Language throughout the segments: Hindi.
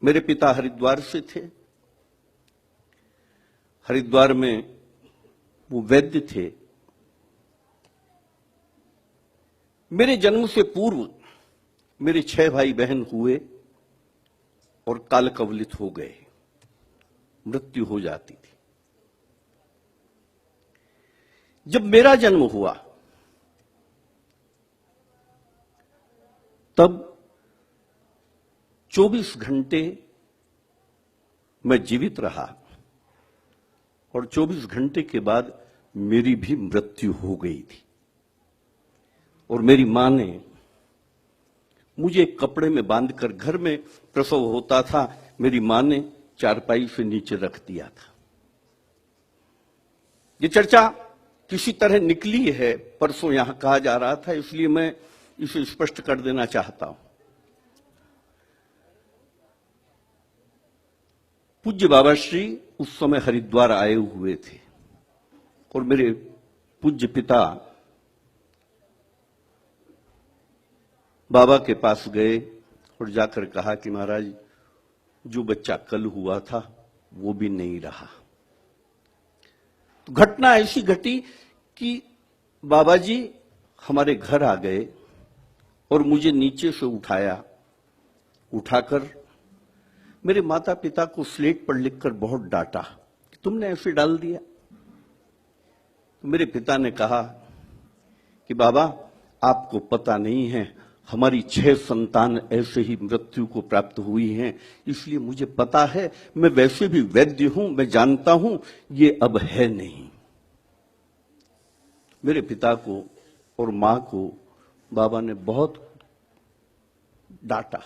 मेरे पिता हरिद्वार से थे। हरिद्वार में वो वैद्य थे। मेरे जन्म से पूर्व मेरे 6 भाई बहन हुए और कालकवलित हो गए, मृत्यु हो जाती थी। जब मेरा जन्म हुआ तब 24 घंटे मैं जीवित रहा और 24 घंटे के बाद मेरी भी मृत्यु हो गई थी। और मेरी मां ने मुझे एक कपड़े में बांधकर, घर में प्रसव होता था, मेरी मां ने चारपाई से नीचे रख दिया था। ये चर्चा किसी तरह निकली है, परसों यहां कहा जा रहा था, इसलिए मैं इसे स्पष्ट कर देना चाहता हूं। पूज्य बाबा श्री उस समय हरिद्वार आए हुए थे और मेरे पूज्य पिता बाबा के पास गए और जाकर कहा कि महाराज, जो बच्चा कल हुआ था वो भी नहीं रहा। तो घटना ऐसी घटी कि बाबा जी हमारे घर आ गए और मुझे नीचे से उठाया, उठाकर मेरे माता पिता को स्लेट पर लिखकर बहुत डांटा कि तुमने ऐसे डाल दिया। तो मेरे पिता ने कहा कि बाबा, आपको पता नहीं है, हमारी 6 संतान ऐसे ही मृत्यु को प्राप्त हुई हैं, इसलिए मुझे पता है, मैं वैसे भी वैद्य हूं, मैं जानता हूं ये अब है नहीं। मेरे पिता को और मां को बाबा ने बहुत डांटा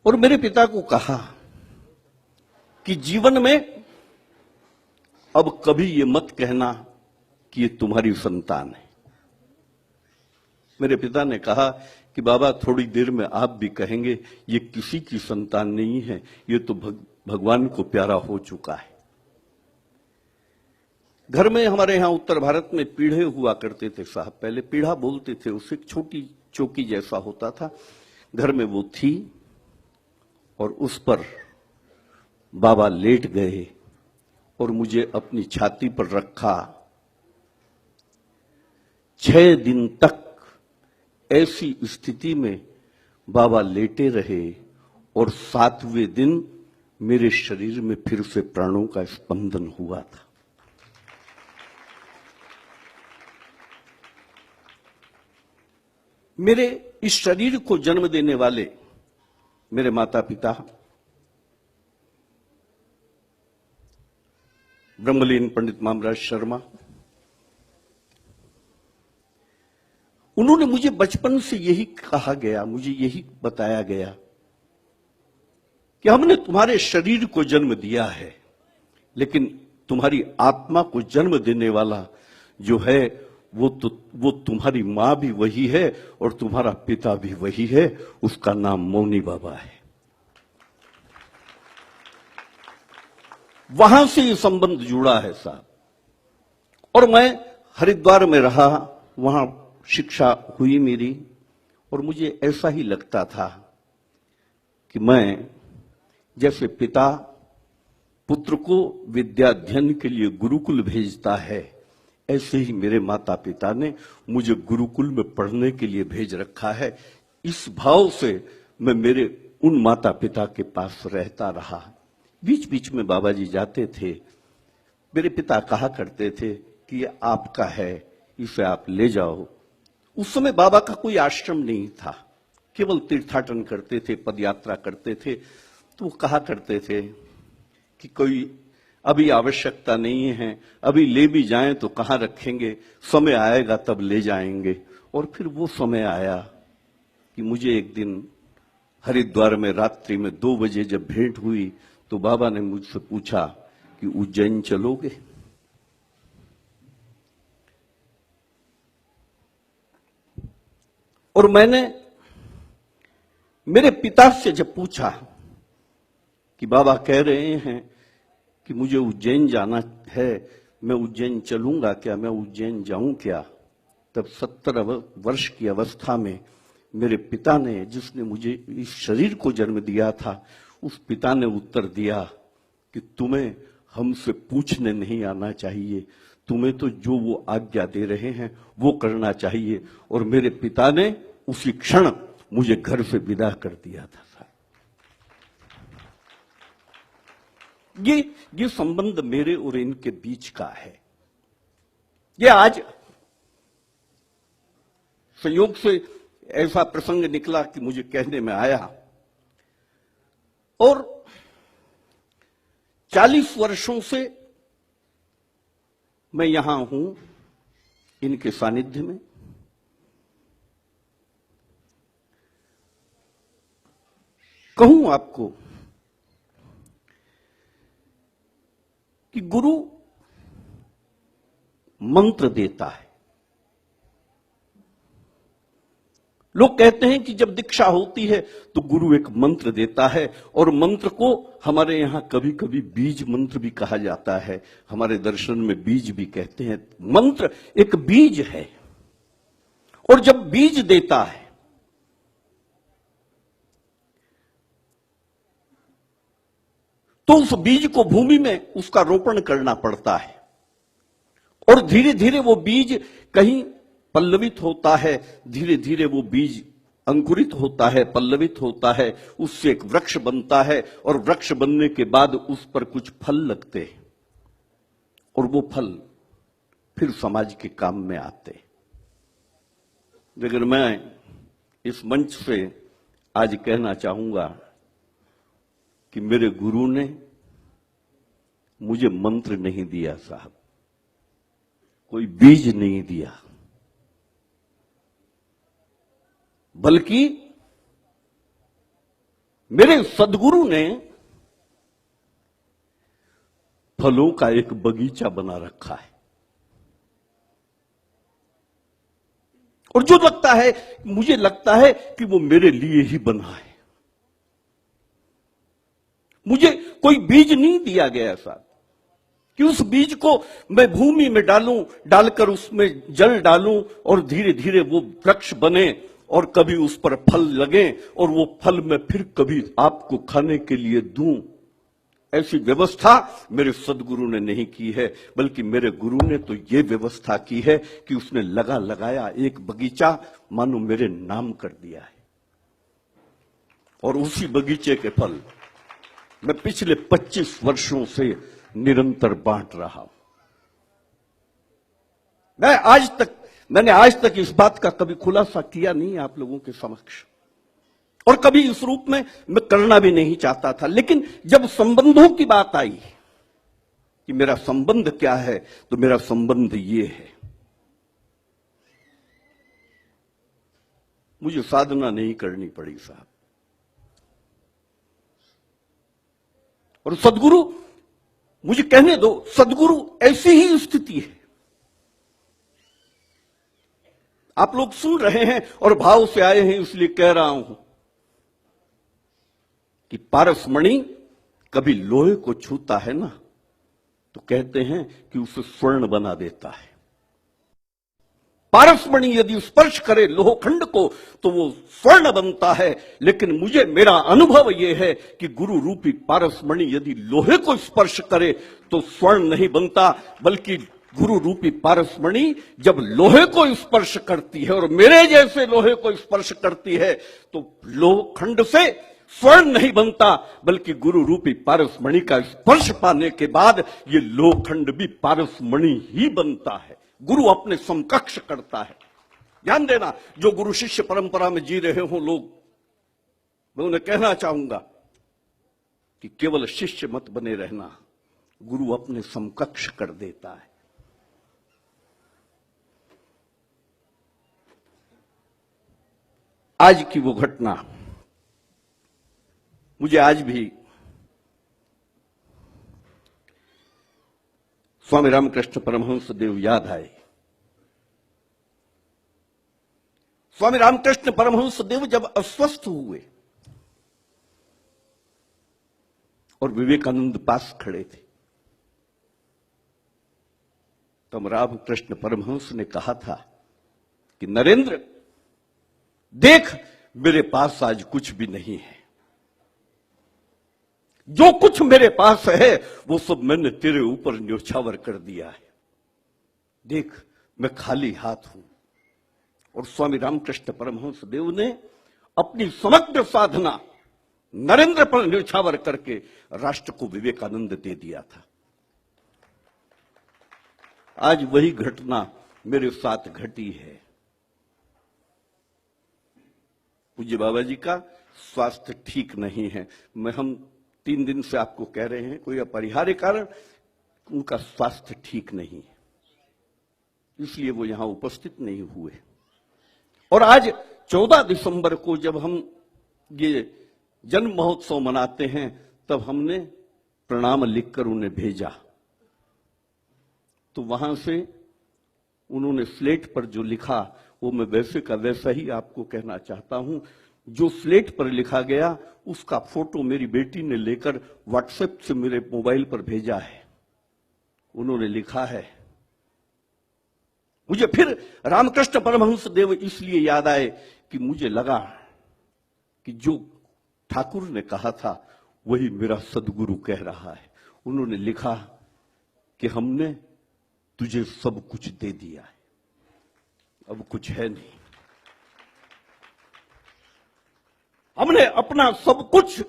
और मेरे पिता को कहा कि जीवन में अब कभी ये मत कहना कि ये तुम्हारी संतान है। मेरे पिता ने कहा कि बाबा, थोड़ी देर में आप भी कहेंगे ये किसी की संतान नहीं है, ये तो भगवान को प्यारा हो चुका है। घर में हमारे यहां उत्तर भारत में पीढ़े हुआ करते थे साहब, पहले पीढ़ा बोलते थे, उससे एक छोटी चौकी जैसा होता था, घर में वो थी और उस पर बाबा लेट गए और मुझे अपनी छाती पर रखा। 6 दिन तक ऐसी स्थिति में बाबा लेटे रहे और 7वें दिन मेरे शरीर में फिर से प्राणों का स्पंदन हुआ था। मेरे इस शरीर को जन्म देने वाले मेरे माता पिता ब्रह्मलीन पंडित मामराज शर्मा, उन्होंने मुझे बचपन से यही कहा गया, मुझे यही बताया गया कि हमने तुम्हारे शरीर को जन्म दिया है, लेकिन तुम्हारी आत्मा को जन्म देने वाला जो है वो तुम्हारी मां भी वही है और तुम्हारा पिता भी वही है, उसका नाम मौनी बाबा है। वहां से ये संबंध जुड़ा है साहब। और मैं हरिद्वार में रहा, वहां शिक्षा हुई मेरी, और मुझे ऐसा ही लगता था कि मैं जैसे पिता पुत्र को विद्याध्ययन के लिए गुरुकुल भेजता है, ऐसे ही मेरे माता पिता ने मुझे गुरुकुल में पढ़ने के लिए भेज रखा है। इस भाव से मैं मेरे उन माता पिता के पास रहता रहा। बीच बीच में बाबा जी जाते थे, मेरे पिता कहा करते थे कि ये आपका है, इसे आप ले जाओ। उस समय बाबा का कोई आश्रम नहीं था, केवल तीर्थाटन करते थे, पदयात्रा करते थे। तो वो कहा करते थे कि कोई अभी आवश्यकता नहीं है, अभी ले भी जाएं तो कहां रखेंगे, समय आएगा तब ले जाएंगे। और फिर वो समय आया कि मुझे एक दिन हरिद्वार में रात्रि में 2 बजे जब भेंट हुई तो बाबा ने मुझसे पूछा कि उज्जैन चलोगे। और मैंने मेरे पिता से जब पूछा कि बाबा कह रहे हैं कि मुझे उज्जैन जाना है, मैं उज्जैन चलूंगा क्या, मैं उज्जैन जाऊं क्या, तब 70 वर्ष की अवस्था में मेरे पिता ने, जिसने मुझे इस शरीर को जन्म दिया था, उस पिता ने उत्तर दिया कि तुम्हें हमसे पूछने नहीं आना चाहिए, तुम्हें तो जो वो आज्ञा दे रहे हैं वो करना चाहिए। और मेरे पिता ने उसी क्षण मुझे घर से विदा कर दिया था। ये संबंध मेरे और इनके बीच का है। ये आज संयोग से ऐसा प्रसंग निकला कि मुझे कहने में आया, और 40 वर्षों से मैं यहां हूं इनके सानिध्य में। कहूं आपको कि गुरु मंत्र देता है। लोग कहते हैं कि जब दीक्षा होती है तो गुरु एक मंत्र देता है, और मंत्र को हमारे यहां कभी कभी बीज मंत्र भी कहा जाता है, हमारे दर्शन में बीज भी कहते हैं। मंत्र एक बीज है, और जब बीज देता है तो उस बीज को भूमि में उसका रोपण करना पड़ता है, और धीरे धीरे वो बीज कहीं पल्लवित होता है, धीरे धीरे वो बीज अंकुरित होता है, पल्लवित होता है, उससे एक वृक्ष बनता है, और वृक्ष बनने के बाद उस पर कुछ फल लगते हैं, और वो फल फिर समाज के काम में आते हैं। लेकिन मैं इस मंच से आज कहना चाहूंगा कि मेरे गुरु ने मुझे मंत्र नहीं दिया साहब, कोई बीज नहीं दिया, बल्कि मेरे सदगुरु ने फलों का एक बगीचा बना रखा है। और जो लगता है, मुझे लगता है कि वो मेरे लिए ही बना है। मुझे कोई बीज नहीं दिया गया साहब कि उस बीज को मैं भूमि में डालूं, डालकर उसमें जल डालूं, और धीरे धीरे वो वृक्ष बने, और कभी उस पर फल लगे, और वो फल मैं फिर कभी आपको खाने के लिए दूं। ऐसी व्यवस्था मेरे सदगुरु ने नहीं की है, बल्कि मेरे गुरु ने तो ये व्यवस्था की है कि उसने लगा लगाया एक बगीचा मानो मेरे नाम कर दिया है, और उसी बगीचे के फल मैं पिछले 25 वर्षों से निरंतर बांट रहा हूं। मैंने आज तक इस बात का कभी खुलासा किया नहीं आप लोगों के समक्ष, और कभी इस रूप में मैं करना भी नहीं चाहता था। लेकिन जब संबंधों की बात आई कि मेरा संबंध क्या है, तो मेरा संबंध ये है, मुझे साधना नहीं करनी पड़ी साहब, और सदगुरु, मुझे कहने दो, सदगुरु ऐसी ही स्थिति है। आप लोग सुन रहे हैं और भाव से आए हैं, इसलिए कह रहा हूं कि पारसमणि कभी लोहे को छूता है ना, तो कहते हैं कि उसे स्वर्ण बना देता है। पारसमणि यदि स्पर्श करे लोहखंड को तो वो स्वर्ण बनता है। लेकिन मुझे, मेरा अनुभव यह है कि गुरु रूपी पारसमणि यदि लोहे को स्पर्श करे तो स्वर्ण नहीं बनता, बल्कि गुरु रूपी पारसमणि जब लोहे को स्पर्श करती है, और मेरे जैसे लोहे को स्पर्श करती है, तो लोहखंड से स्वर्ण नहीं बनता, बल्कि गुरु रूपी पारसमणि का स्पर्श पाने के बाद ये लोहखंड भी पारसमणि ही बनता है। गुरु अपने समकक्ष करता है। ध्यान देना, जो गुरु शिष्य परंपरा में जी रहे हो लोग, मैं उन्हें कहना चाहूंगा कि केवल शिष्य मत बने रहना, गुरु अपने समकक्ष कर देता है। आज की वो घटना मुझे आज भी स्वामी रामकृष्ण परमहंस देव याद आए। स्वामी रामकृष्ण परमहंस देव जब अस्वस्थ हुए और विवेकानंद पास खड़े थे, तब रामकृष्ण परमहंस ने कहा था कि नरेंद्र, देख मेरे पास आज कुछ भी नहीं है, जो कुछ मेरे पास है वो सब मैंने तेरे ऊपर न्योछावर कर दिया है। देख मैं खाली हाथ हूं। और स्वामी रामकृष्ण परमहंस देव ने अपनी समग्र साधना नरेंद्र पर न्योछावर करके राष्ट्र को विवेकानंद दे दिया था। आज वही घटना मेरे साथ घटी है। पूज्य बाबा जी का स्वास्थ्य ठीक नहीं है। हम 3 दिन से आपको कह रहे हैं, कोई अपरिहार्य कारण उनका स्वास्थ्य ठीक नहीं है, इसलिए वो यहां उपस्थित नहीं हुए। और आज 14 दिसंबर को जब हम ये जन्म महोत्सव मनाते हैं, तब हमने प्रणाम लिखकर उन्हें भेजा। तो वहां से उन्होंने स्लेट पर जो लिखा वो मैं वैसे का वैसा ही आपको कहना चाहता हूं। जो स्लेट पर लिखा गया उसका फोटो मेरी बेटी ने लेकर व्हाट्सएप से मेरे मोबाइल पर भेजा है। उन्होंने लिखा है, मुझे फिर रामकृष्ण परमहंस देव इसलिए याद आए कि मुझे लगा कि जो ठाकुर ने कहा था वही मेरा सदगुरु कह रहा है। उन्होंने लिखा कि हमने तुझे सब कुछ दे दिया है, अब कुछ है नहीं। हमने अपना सब कुछ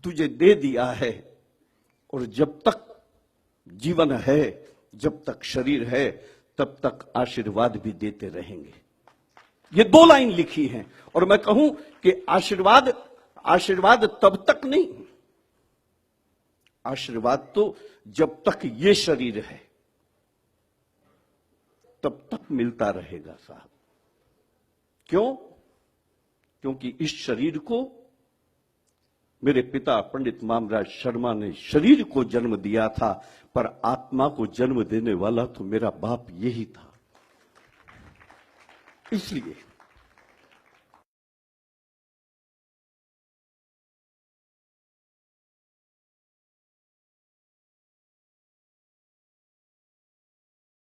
तुझे दे दिया है, और जब तक जीवन है, जब तक शरीर है, तब तक आशीर्वाद भी देते रहेंगे। ये 2 लाइन लिखी हैं। और मैं कहूं कि आशीर्वाद तब तक नहीं, आशीर्वाद तो जब तक ये शरीर है तब तक मिलता रहेगा साहब। क्यों? क्योंकि इस शरीर को मेरे पिता पंडित मामराज शर्मा ने शरीर को जन्म दिया था, पर आत्मा को जन्म देने वाला तो मेरा बाप यही था। इसलिए